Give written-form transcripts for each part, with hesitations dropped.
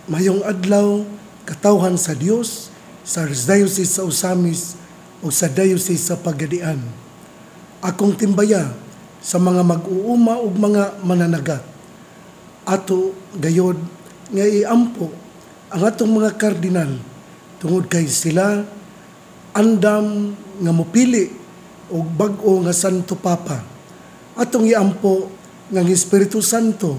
Mayong adlaw, katawhan sa Dios sa Archdiocese sa Osamis o sa Diocese sa Pagadian. Akong timbaya sa mga mag-uuma ug mga mananagat. Ato gayod nga iampo ang atong mga kardinal tungod kay sila andam nga mopili og bag-o nga Santo Papa. Atong iampo nga ang Espiritu Santo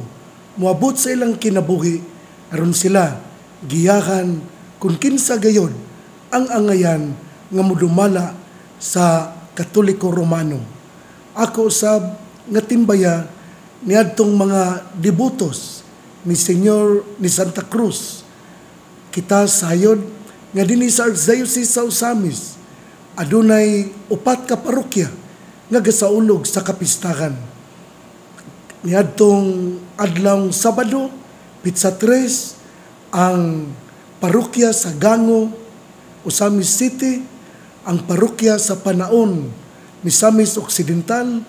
moabot sa ilang kinabuhi aron sila giyahan kung kinsa gayod ang angayan nga modumala sa Katoliko Romano. Ako usab nga timbaya niadtong mga debutos ni Senyor ni Santa Cruz. Kita sayod nga dinhi sa Archdiocese sa Osamis adunay 4 ka parokya nga gasaulog sa kapistahan. Niadtong adlawng Sabado, Pitsa 3, ang parokya sa Gango, Osamis City, ang parokya sa Panaon, Misamis Occidental,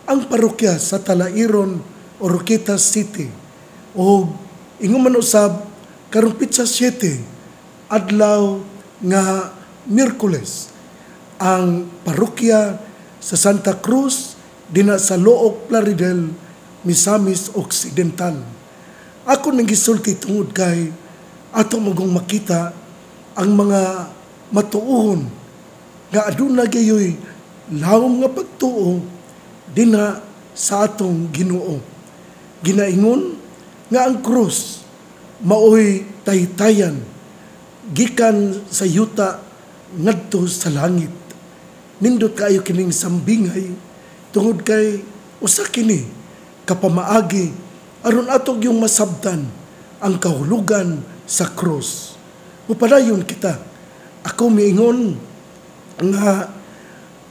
ang parokya sa Talairon, Oroquitas City. O ingon man usab karong Pitsa 7, adlaw nga Miyerkules, ang parokya sa Santa Cruz dina sa Looc Plaridel, Misamis Occidental. Ako nang gisulti tungod kay ato magong makita ang mga matuohon nga aduna gayoy lawom nga pagtuo dina sa atong Ginoo. Ginaingon nga ang krus maoy taytayan gikan sa yuta ngadto sa langit. Nindot kaayo kining sambingay tungod kay usa kini kapamaagi aron atog yung masabtan ang kahulugan sa krus. Upadayon kita. Ako miingon nga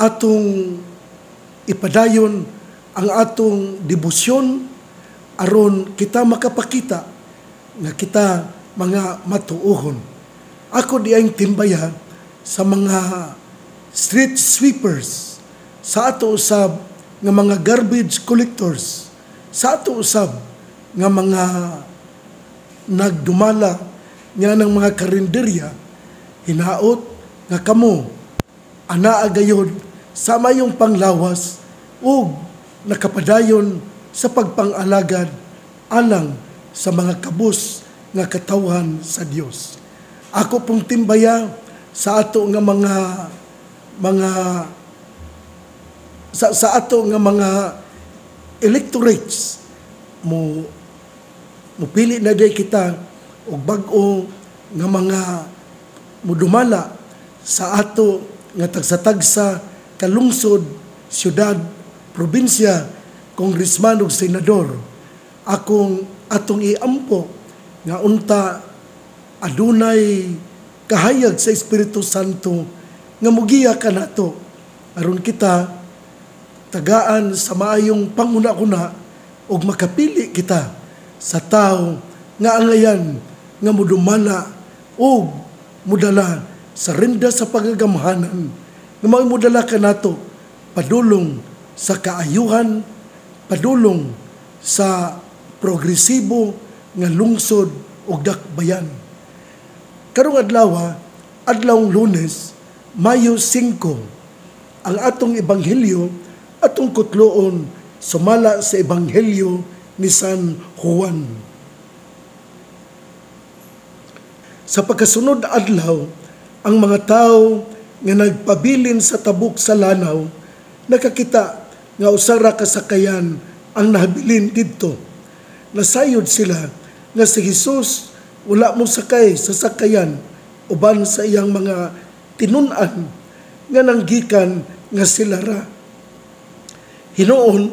atong ipadayon ang atong debosyon aron kita makapakita nga kita mga matuohon. Ako di ang timbaya sa mga street sweepers, sa ato usab nga mga garbage collectors, sa ato usab nga mga nagdumala nga ng mga karinderya, hinaot nga kamo anaa gayod sa mayong panglawas ug nakapadayon sa pagpangalagad alang sa mga kabus nga katawhan sa Dios. Ako pong timbaya sa ato nga sa ato nga mga electorates mupili na day kita og bag-o nga mga mudumala sa ato nga tagsa-tagsa kalungsod, siyudad, probinsya, kongresman ug senador. Atong iampo nga unta adunay kahayag sa Espiritu Santo nga mugiya kanato aron kita tagaan sa maayong panguna-una ug makapili kita sa tao nga angayan nga mudumala o mudala sa renda sa pagagamhanan nga may mudala kanato padulong sa kaayuhan, padulong sa progresibo nga lungsod ug dakbayan. Karong adlawng Lunes, Mayo 5, ang atong ebanghelyo atong kutloon sumala sa ebanghelyo ni San Juan. Sa pagkasunod adlaw, ang mga tao nga nagpabilin sa tabok sa lanaw nakakita nga usara kasakayan ang nahabilin didto. Nasayod sila nga si Jesus wala mo sakay sa sakayan uban sa iyang mga tinun-an nga nanggikan nga sila ra. Hinuon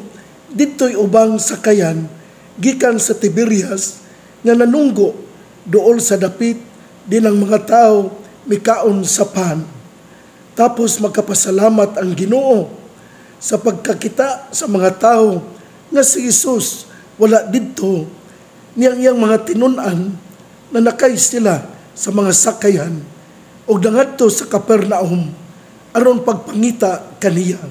didto'y ubang sakayan gikan sa Tiberias nga nanunggo dool sa dapit din ang mga tao mikaon sa pan. Tapos magkapasalamat ang Ginoo sa pagkakita sa mga tao nga si Jesus wala didto niyang iyang mga tinun-an na nakay sila sa mga sakayan o dangadto sa Capernaum aron pagpangita kaniya.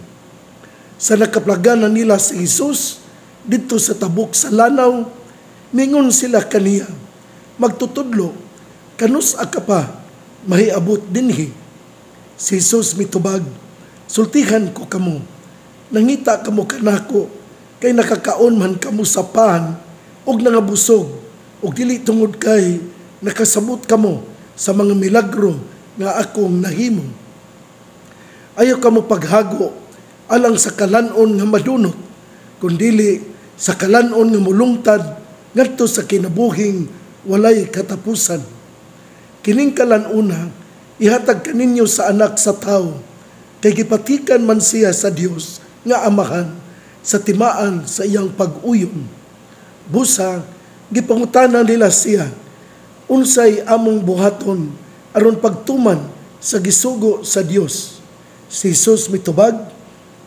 Sa nakaplaganan nila si Jesus dito sa tabok sa lanaw, mingon sila kaniya, magtutudlo, kanus ka pa, mahiabot dinhi. Si Jesus mitubag, sultihan ko kamo, nangita kamo kanako, kay nakakaon man kamo sa pan, og nangabusog, og dili tungod kay nakasabot kamo sa mga milagro nga akong nahimo. Ayaw kamo paghago alang sa kalanon nga madunot, kundili sa kalanon nga mulungtad ngadto sa kinabuhing walay katapusan. Kining kalanuna ihatag kaninyo sa anak sa tao, kay gipatikan man siya sa Dios nga Amahan sa timaan sa iyang pag-uyon. Busa gipangutanan nila siya, unsay among buhaton aron pagtuman sa gisugo sa Dios. Si Jesus mitubag,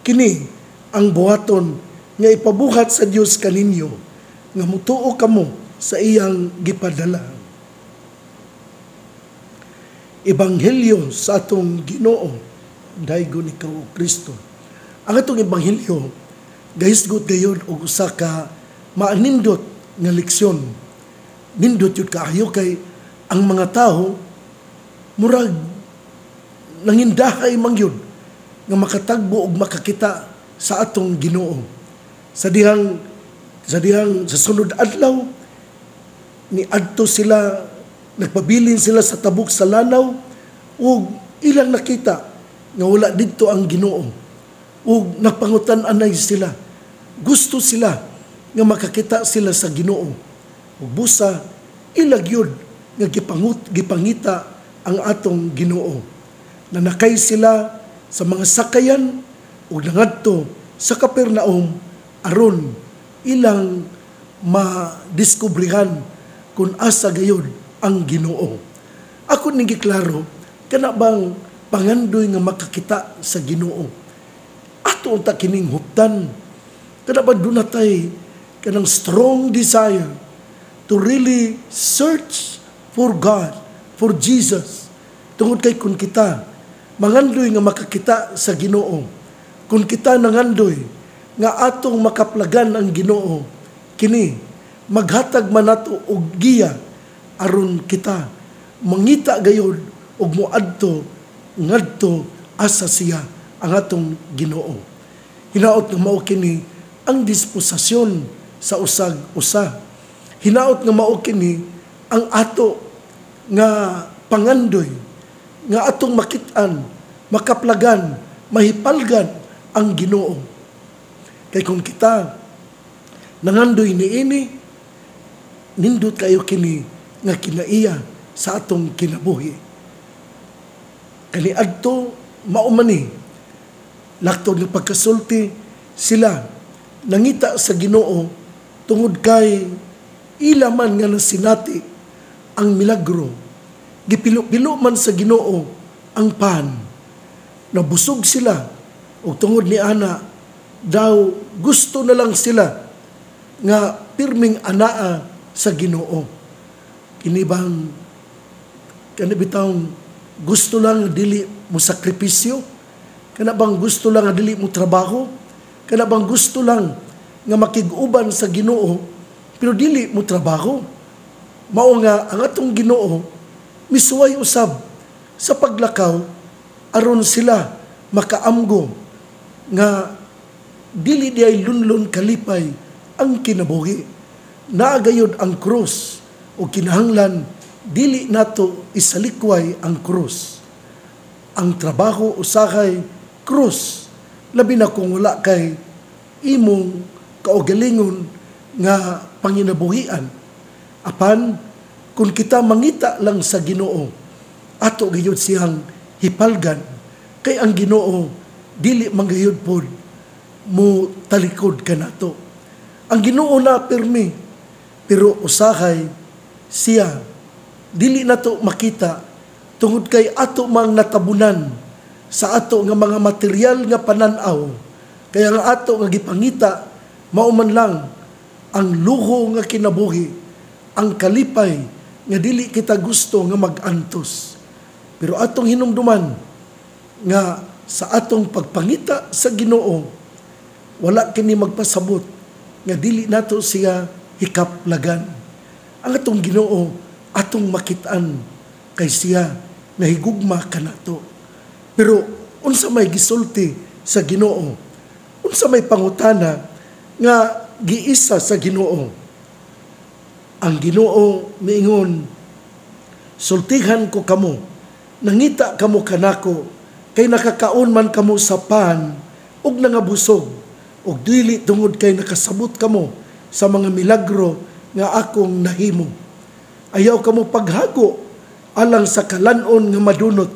kini ang buhaton nga ipabuhat sa Dios kaninyo, nga mutuo kamo sa iyang gipadala. Ebanghelyo sa atong Ginoo, daygon ikaw o Kristo. Ang atong ebanghelyo, gahisgot gayon og usa ka maanindot nga leksyon. Nindot yun kaayo kay ang mga tao murag nangindahay man yun nga makatagbo og makakita sa atong Ginoo. Sa dihang sa sunod adlaw ni adto sila, nagpabilin sila sa tabok sa lanaw, ug ilang nakita nga wala didto ang Ginoo, ug nagpangutan-anay sila. Gusto sila nga makakita sila sa Ginoo, ug busa ilag yun nga gipangita ang atong Ginoo. Nanakay sila sa mga sakayan ug nangadto sa Kapernaum aron ilang madiskubrihan kung asa gayon ang Ginoo. Ako ning giklaro, kana bang pangandoy nga makakita sa Ginoo? Ato unta kining huptan. Kana ba dunatay kanang strong desire to really search for God, for Jesus. Tungod kay kung kita mangandoy nga makakita sa Ginoo, kung kita nangandoy nga atong makaplagan ang Ginoo, kini maghatag man nato og giya aron kita mangita gayud og moadto ngadto asa siya ang atong Ginoo. Hinaot nga mao kini ang disposasyon sa usag-usa. Hinaot nga mao kini ang ato nga pangandoy nga atong makit-an, makaplagan, mahipalgan ang Ginoo. Kay kung kita nangandoy niini, nindot kayo kini nga kinaiya sa atong kinabuhi. Kaniadto maumani, laktod ng pagkasulti, sila nangita sa Ginoo tungod kay ilaman nga nasinati ang milagro. Gipilo-pilo man sa Ginoo ang pan. Nabusog sila ug tungod ni ana daw gusto na lang sila nga pirming anaa sa Ginoo. Kinibang kanibitang gusto lang dili mo sakripisyo, kanabang gusto lang nga dili mo trabaho, kanabang gusto lang nga makig-uban sa Ginoo pero dili mo trabaho. Mao nga ang atong Ginoo misuway usab sa paglakaw aron sila makaamgo nga dili diay lunlon kalipay ang kinabuhi. Naagayod ang krus o kinahanglan dili nato isalikway ang krus. Ang trabaho usahay krus, labi na kung wala kay imong kaugalingon nga panginabuhian. Apan kung kita mangita lang sa Ginoo, ato gayud siyang hipalgan, kay ang Ginoo dili manggayud pod mo talikod kanato. Ang Ginoo na pirmi, pero usahay siya dili nato makita tungod kay ato mang natabunan sa ato nga mga material nga pananaw. Kaya nga ato nga gipangita mao man lang ang luho nga kinabuhi, ang kalipay nga dili kita gusto nga mag-antos. Pero atong hinumduman nga sa atong pagpangita sa Ginoo, wala kini magpasabot nga dili nato siya hikaplagan. Ang atong Ginoo atong makitaan kay siya nahigugma kanato. Pero unsa may gisulti sa Ginoo, unsa may pangutana nga giisa sa Ginoo. Ang Ginoo miingon, sultihan ko kamo, nangita kamo kanako, kay nakakaon man kamo sa pan, ug nangabusog, ug dili tungod kay nakasabot kamo sa mga milagro nga akong nahimo. Ayaw kamo paghago alang sa kalanon nga madunot,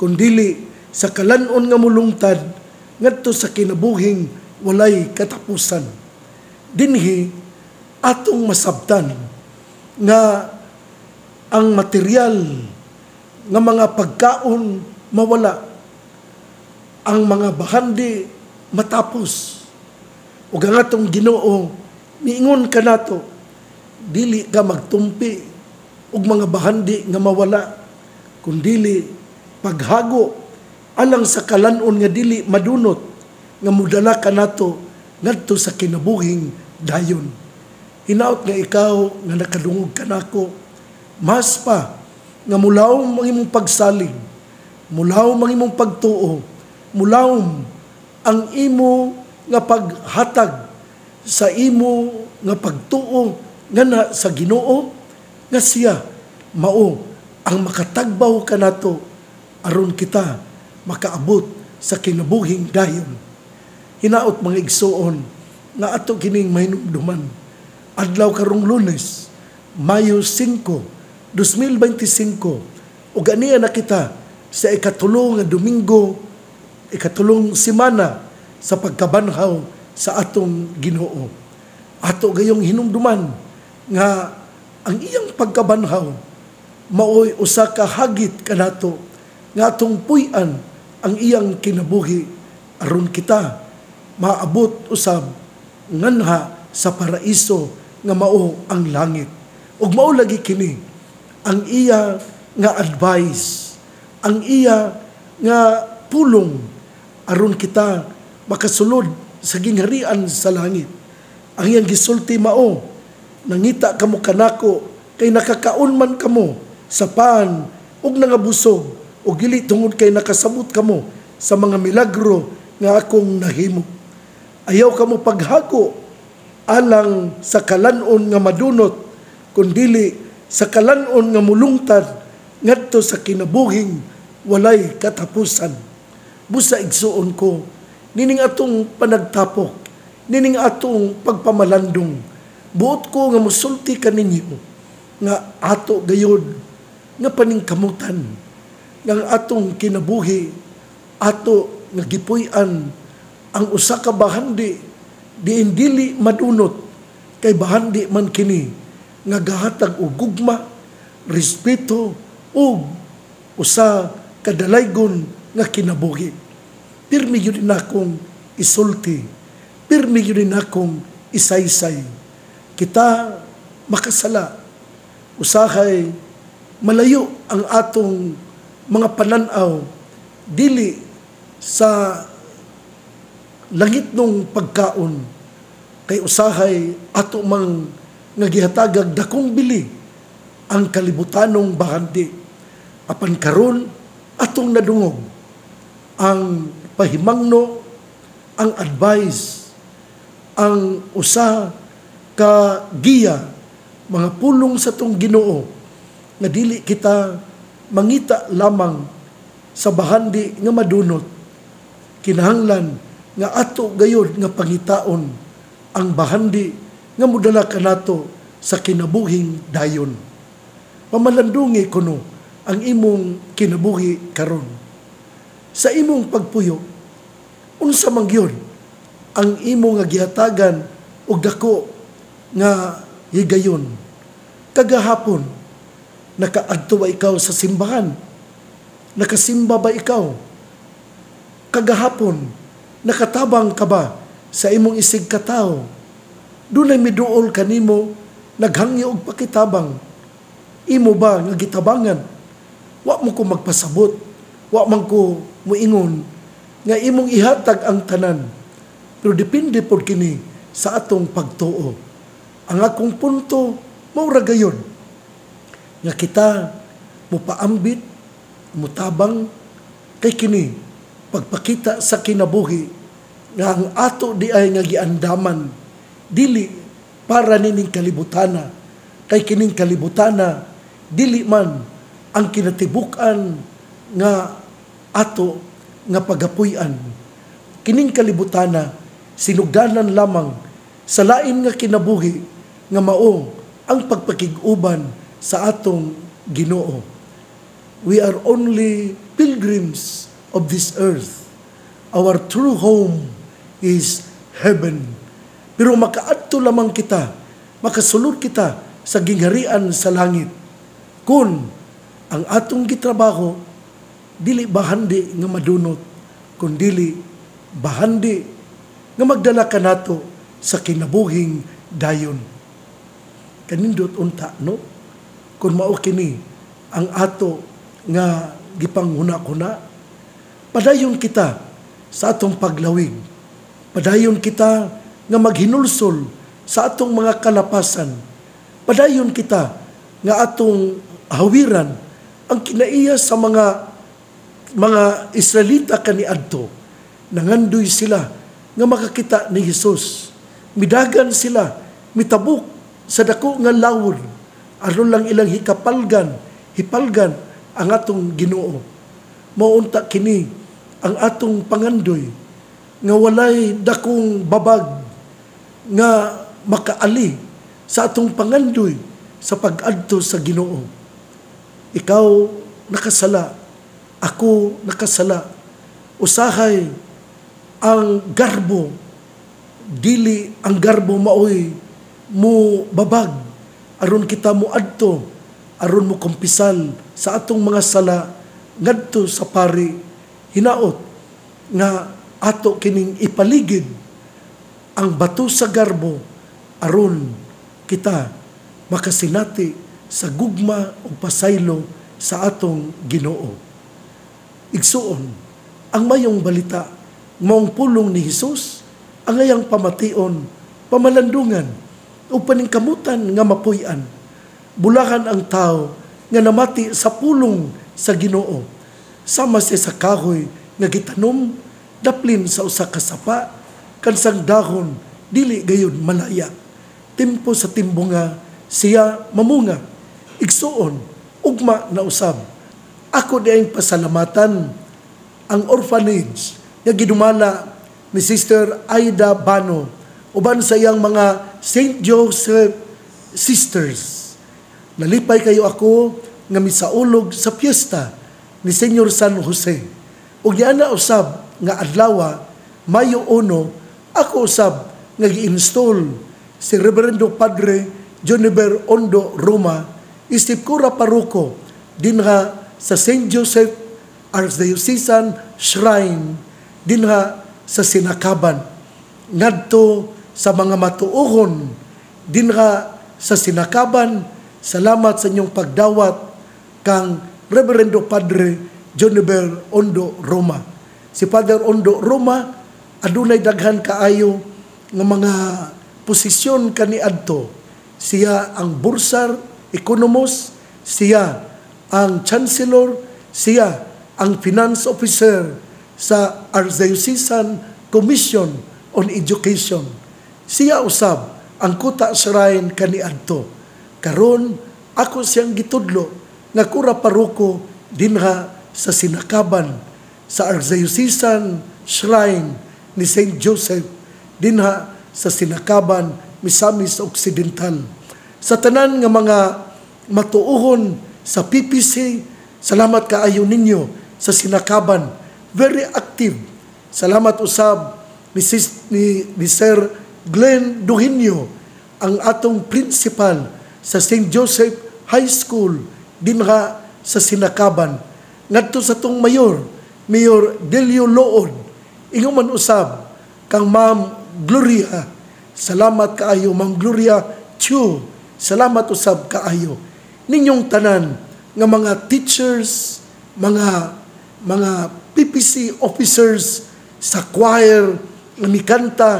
kundili sa kalanon nga mulungtad ngadto sa kinabuhing walay katapusan. Dinhi atong masabtan nga ang material nga mga pagkaon mawala, ang mga bahandi matapos. Ug ang atong Ginoo miingon kanato, dili ka magtumpi og mga bahandi nga mawala, kundili paghago alang sa kalanon nga dili madunot nga mudala kanato ngadto sa kinabuhing dayon. Hinaot nga ikaw nga nakadungog kanako, mas pa nga mulawom ang imong pagsalig, mulawom ang imong pagtuo, mulawom ang imo nga paghatag sa imo nga pagtuo nga sa Ginoo, nga siya mao ang makatagbaw kanato aron kita makaabot sa kinabuhing dayon. Hinaot mga igsoon nga ato kining mahinumduman. Adlaw karong Lunes, Mayo 5, 2025, ug aniya na kita sa ikatulong nga Domingo, ikatulong semana sa pagkabanhaw sa atong Ginoo. Ato gayong hinumduman nga ang iyang pagkabanhaw maoy usa ka hagit kanato nga atong puy-an ang iyang kinabuhi aron kita maabot usab nganha sa paraiso nga mao ang langit. Ug mao lagi kini ang iya nga advice, ang iya nga pulong aron kita makasulod sa gingharian sa langit. Ang iyang gisulti mao, nangita kamo kanako, kay nakakaon man kamo sa pan ug nangabusog, ug dili tungod kay nakasabot kamo sa mga milagro nga akong nahimo. Ayaw kamo paghago alang sa kalanon nga madunot, kundili sa kalanon nga mulungtad ngadto sa kinabuhing walay katapusan. Busa igsuon ko, nining atong panagtapok, nining atong pagpamalandong, buot ko nga musulti kaninyo nga ato gayod nga paningkamutan nga atong kinabuhi, ato nga gipuy-an ang usa ka bahandi diin dili madunot, kay bahandi man kini nga gahatag og gugma, respeto ug usa kadalaygon nga kinabuhi. Pirmi gyud akong isulti, pirmi gyud akong isaysay. Kita makasala, usahay malayo ang atong mga pananaw dili sa langit nung pagkaon, kay usahay ato mang nagihatagag dakong bili ang kalibutanong bahandi. Apan karon atong nadungog ang pahimangno, ang advice, ang usa ka giya, mga pulong sa tong Ginoo nga dili kita mangita lamang sa bahandi nga madunot, kinahanglan nga ato gayud nga pangitaon ang bahandi nga mudala kanato sa kinabuhing dayon. Pamalandungi kuno ang imong kinabuhi karon. Sa imong pagpuyo, unsa man gyud ang imong nga gihatagan og dako nga higayon. Kagahapon, nakaadto ba ikaw sa simbahan? Nakasimba ba ikaw? Kagahapon, nakatabang ka ba sa imong isig katawo? Dunay miduol kanimo naghangyo og pakitabang. Imo ba nga gitabangan? Wa mo ko magpasabot, wa man ko muingon nga imong ihatag ang tanan. Pero depende pod kini sa atong pagtuo. Ang akong punto mao ra gayon. nga kita mupaambit, mutabang kay kini pagpakita sa kinabuhi nga ang ato di ay nga giandaman dili para nining kalibutana, kay kining kalibutana dili man ang kinatibuk-an nga ato nga pagapuy-an. Kining kalibutana sinugdanan lamang sa lain nga kinabuhi nga mao ang pagpakig-uban sa atong Ginoo. We are only pilgrims of this earth. Our true home is heaven. Pero makaadto lamang kita, makasulod kita sa gingharian sa langit kung ang atong gitrabaho dili bahandi nga madunot, kun dili bahandi nga magdala kanato sa kinabuhing dayon. Kanindot unta, no? Kung mao kini ang ato nga gipanghuna-huna, padayon kita sa atong paglawig. Padayon kita nga maghinulsol sa atong mga kalapasan. Padayon kita nga atong hawiran ang kinaiya sa mga Israelita kaniadto. Nangandoy sila nga makakita ni Jesus. Midagan sila, mitabuk sa dako nga lawod. Aron lang ilang hipalgan ang atong Ginoo. Maunta kini ang atong pangandoy nga walay dakong babag nga makaali sa atong pangandoy sa pag-adto sa Ginoo. Ikaw nakasala, ako nakasala. Usahay ang garbo, dili ang garbo maoy mo babag aron kita mo adto, aron mo kumpisal sa atong mga sala ngadto sa pari. Hinaot nga ato kining ipaligid ang bato sa garbo aron kita makasinati sa gugma o pasaylo sa atong Ginoo. Igsuon, ang mayong balita, maong pulong ni Jesus, ang ayang pamation, pamalandungan, o paningkamutan nga mapuy-an. Bulahan ang tao nga namati sa pulong sa Ginoo. Sama siya sa kahoy nga gitanom, daplin sa usa ka sapa, kansang dahon, dili gayud malaya. Timpo sa timbunga, siya mamunga. Igsuon, ugma na usab. Ako diayong pasalamatan ang orphanage nga gidumala ni Sister Aida Bano uban sa iyang mga St. Joseph Sisters. Nalipay kayo ako nga misaulog sa piyesta ni Senyor San Jose. Ug niana usab nga adlaw, Mayo 1, ako usab nga gi-install si Reverendo Padre Joniver Ondo Roma, isip kura paruko dinha sa St. Joseph Archdiocesan Shrine dinha sa Sinakaban. Ngadto sa mga matuohon dinha sa Sinakaban, salamat sa inyong pagdawat kang Reverendo Padre Joniver Ondo Roma. Si Father Ondo Roma adunay daghan kaayo nga mga posisyon kaniadto. Siya ang bursar ekonomos, siya ang chancellor, siya ang finance officer sa Archdiocesan Commission on Education. Siya usab ang kuta shrine kaniadto. Karon ako siyang gitudlo nga kura paruko dinha sa Sinakaban sa Archdiocesan Shrine ni St. Joseph dinha sa Sinakaban, Misamis Occidental. Sa tanan nga mga matuohon sa PPC, salamat kaayo ninyo sa Sinakaban. Very active. Salamat usab ni Sir Glenn Duhinio, ang atong principal sa St. Joseph High School dinha sa Sinakaban. Ngadto sa tong Mayor Delio Lood, ingon man usab kang Ma'am Gloria. Salamat kaayo Ma'am Gloria Chu. Salamat usab kaayo ninyong tanan nga mga teachers, mga PPC officers sa choir nga mikanta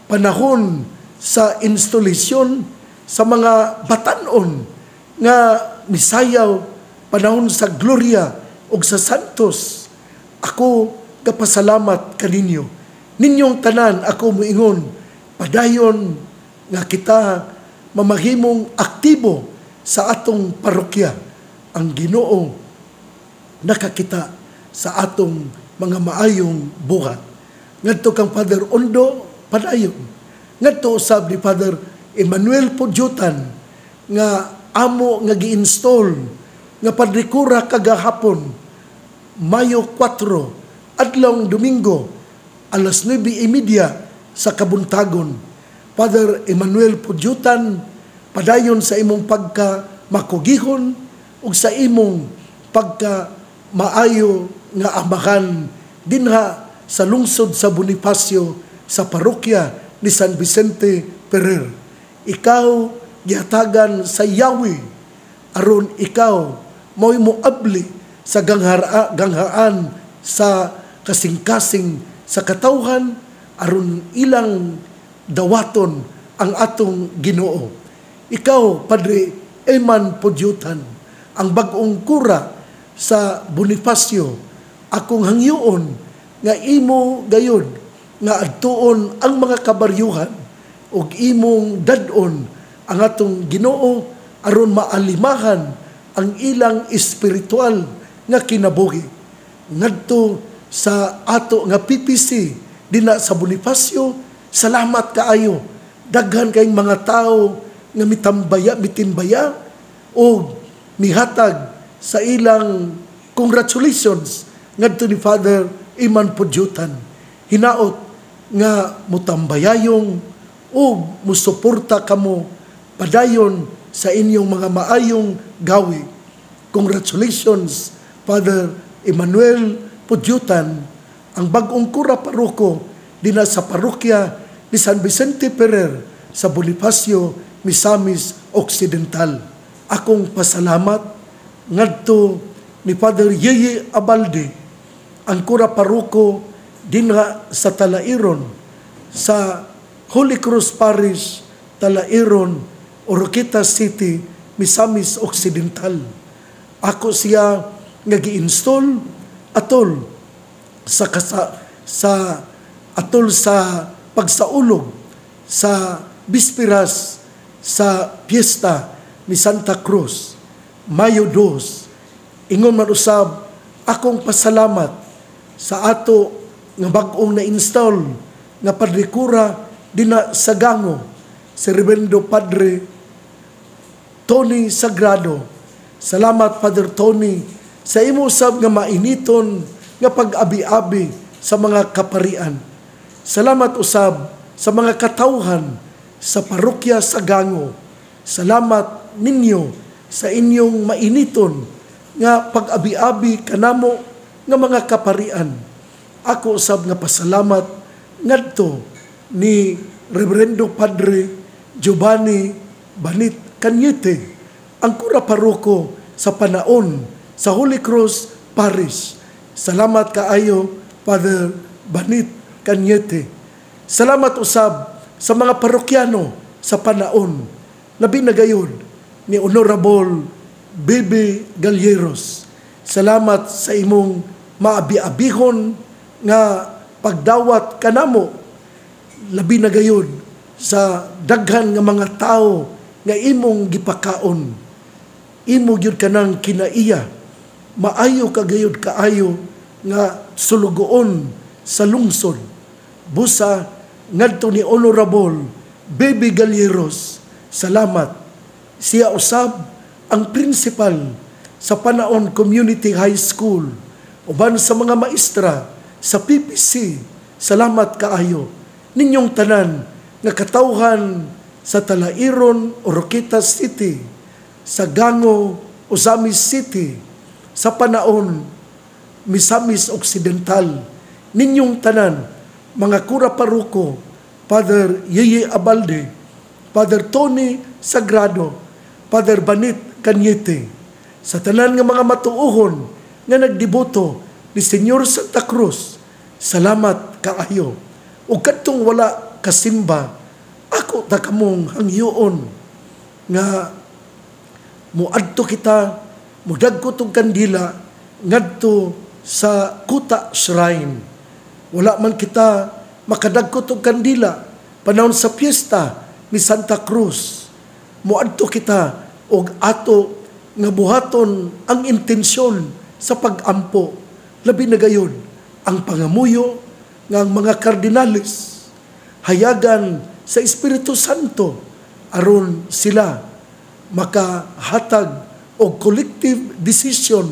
panahon sa instalasyon sa mga batanon nga misayaw panahon sa Gloria o sa Santos. Ako kapasalamat kaninyo. Ninyong tanan ako moingon, padayon nga kita mamahimong aktibo sa atong parokya. Ang Ginoo nakakita sa atong mga maayong buhat. Ngadto kang Father Ondo padayon. Ngadto usab ni Father Emmanuel Pudyutan nga amo nga gi-install nga padrikura kagahapon Mayo 4 adlawng Domingo alas 9:30 sa kabuntagon. Father Emmanuel Pudyutan, padayon sa imong pagka makugihon ug sa imong pagka maayo nga amahan dinha sa lungsod sa Bonifacio sa parokya ni San Vicente Ferrer. Ikaw gihatagan sa Yahweh aron ikaw mo'y moabli sa ganghaan sa kasing-kasing sa katawhan aron ilang dawaton ang atong Ginoo. Ikaw, Padre Eman Pudyutan, ang bag-ong kura sa Bonifacio, akong hangyoon nga imo gayud nga adtuon ang mga kabaryuhan ug imong dadon ang atong Ginoo aron maalimahan ang ilang espiritual nga kinabuhi. Ngadto sa ato nga PPC dina sa Bonifacio, salamat kaayo. Daghan kayong mga tao nga mitimbaya o mihatag sa ilang congratulations ngadto ni Father Iman Pudyutan. Hinaot nga mutambayayong o musuporta kamo padayon sa inyong mga maayong gawi. Congratulations, Father Emmanuel Pudyutan, ang bag-ong kura paroko dina sa parokya ni San Vicente Ferrer sa Bonifacio, Misamis Occidental. Akong pasalamat ngadto ni Father Yeye Abalde, ang kura paroko dinha sa Talairon, sa Holy Cross Parish, Talairon, Oroqueta City, Misamis Occidental. Ako siya nga gi-install atol sa pagsaulog sa bisperas sa piyesta ni Santa Cruz, Mayo 2. Ingon man usab akong pasalamat sa ato nga bag-ong na-install nga padrikura dina sa Gango, si Reverendo Padre Tony Sagrado. Salamat, Father Tony, sa imo usab nga mainiton nga pag-abi-abi sa mga kaparian. Salamat usab sa mga katawhan sa parokya sa Gango. Salamat ninyo sa inyong mainiton nga pag-abi-abi kanamo nga mga kaparian. Ako usab nga pasalamat ngadto ni Reverendo Padre Giovanni Banit Cañete, ang kura paroko sa Panaon sa Holy Cross Parish. Salamat kaayo, Father Banit Cañete. Salamat usab sa mga parokyano sa Panaon, labi na gayon ni Honorable Bebe Galleros. Salamat sa imong maabi-abihon nga pagdawat kanamo, labi na gayon sa daghan nga mga tao nga imong gipakaon. Imo gyud kanang kinaiya, maayo kagayod kaayo nga sulugoon sa lungsod. Busa ngadto ni Honorable Bebe Galleros, salamat. Siya usab ang principal sa Panaon Community High School uban sa mga maestra sa PPC. Salamat kaayo ninyong tanan nga katawhan sa Talairon, Oroqueta City, sa Gango, Ozamis City, sa Panaon, Misamis Occidental. Ninyong tanan, mga kura paroko, Father Yeye Abalde, Father Tony Sagrado, Father Banit Cañete, sa tanan nga mga matuuhon nga nagdiboto ni Senyor Santa Cruz, salamat kaayo. O katong wala kasimba, ako ta kamong hangyoon nga muadto kita, mudagko tong kandila ngadto sa kuta shrine. Wala man kita makadagko tong kandila panahon sa piyesta ni Santa Cruz. Muadto kita og ato nga buhaton ang intensyon sa pag-ampo. Labi na gayon ang pangamuyo nga mga kardinales hayagan sa Espiritu Santo aron sila makahatag og collective decision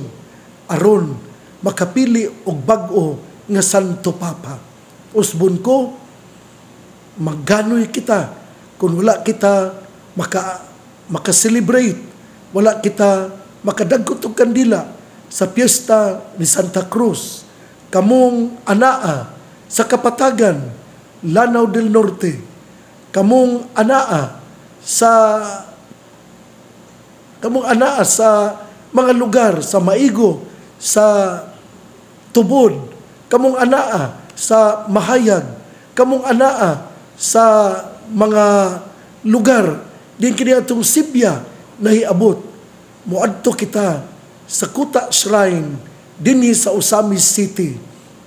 aron makapili og bag-o nga Santo Papa. Usbon ko, magganoy kita kung wala kita maka-celebrate, wala kita makadagkot og kandila sa piyesta ni Santa Cruz. Kamong anaa sa Kapatagan, Lanao del Norte, kamong anaa sa mga lugar sa Maigo, sa Tubod, kamong anaa sa Mahayag, kamong anaa sa mga lugar din kini atong Sibya nahiabot. Muadto kita sa Kuta Shrine dinhi sa Osamis City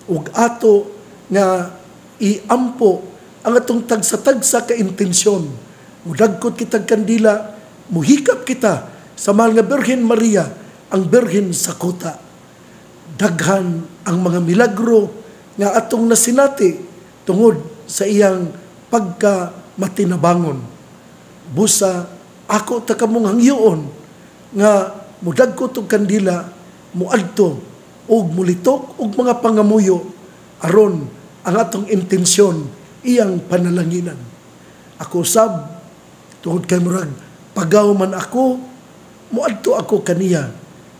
ug ato nga iampo ang atong tagsa-tagsa ka intensyon. Mudagkot kitag kandila, muhikap kita sa mahal nga Birhen Maria, ang Birhen sa Kuta. Daghan ang mga milagro nga atong nasinati tungod sa iyang pagka-matinabangon. Busa, ako ta kamong hangyoon nga mudagkot og kandila, muadto og mulitok og mga pangamuyo aron ang atong intensyon iyang panalanginan. Ako sab tungod kay murag pagaw man ako, muadto ako kaniya,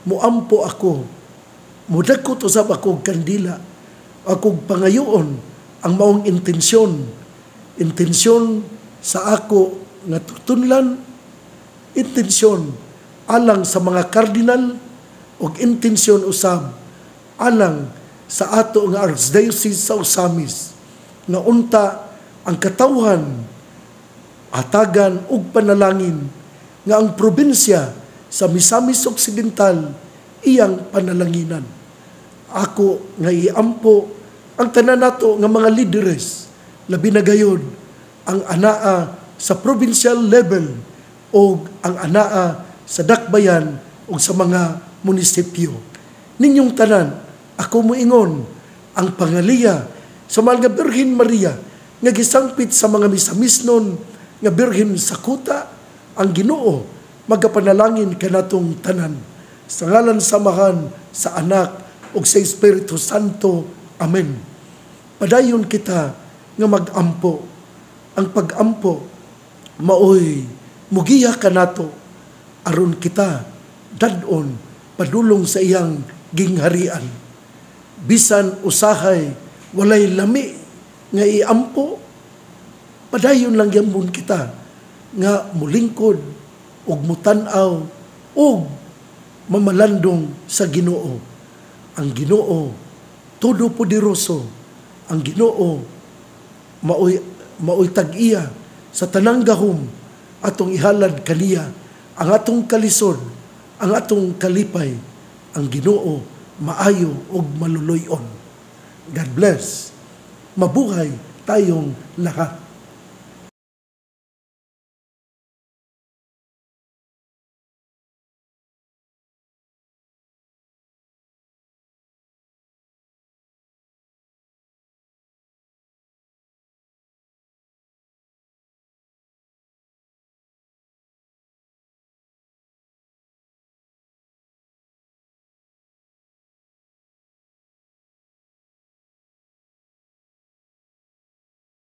muampo ako, mudagkot usab ako og kandila, akong pangayoon ang maong intensyon sa ako nga tutunlan, intensyon alang sa mga kardinal ug intensyon usab alang sa ato nga Archdiocese sa Osamis nga unta ang katawhan hatagan ug panalangin nga ang probinsya sa Misamis Occidental iyang panalanginan. Ako nga iampo ang tanan nato nga mga lideres, labi na gayud ang anaa sa provincial level o ang anaa sa dakbayan o sa mga munisipyo. Ninyong tanan, ako moingon ang pangaliya sa mahal nga Birhen Maria nga gisangpit sa mga misamisnon nga Birhen sa Kuta, ang Ginoo magapanalangin kanatong tanan. Sa ngalan samahan sa Anak ug sa Espiritu Santo. Amen. Padayon kita nga magampo. Ang pagampo maoy mugiya kanato aron kita dadon padulong sa iyang gingharian. Bisan usahay walay lami nga iampo, padayon lang yambon kita nga mulingkod ug mutan-aw ug mamalandong sa Ginoo. Ang Ginoo todo poderoso, ang Ginoo maoy tag-iya sa tanang gahom atong ihalad kaniya ang atong kalisod, ang atong kalipay. Ang Ginoo maayo ug maluluyon. God bless. Mabuhay tayong lahat.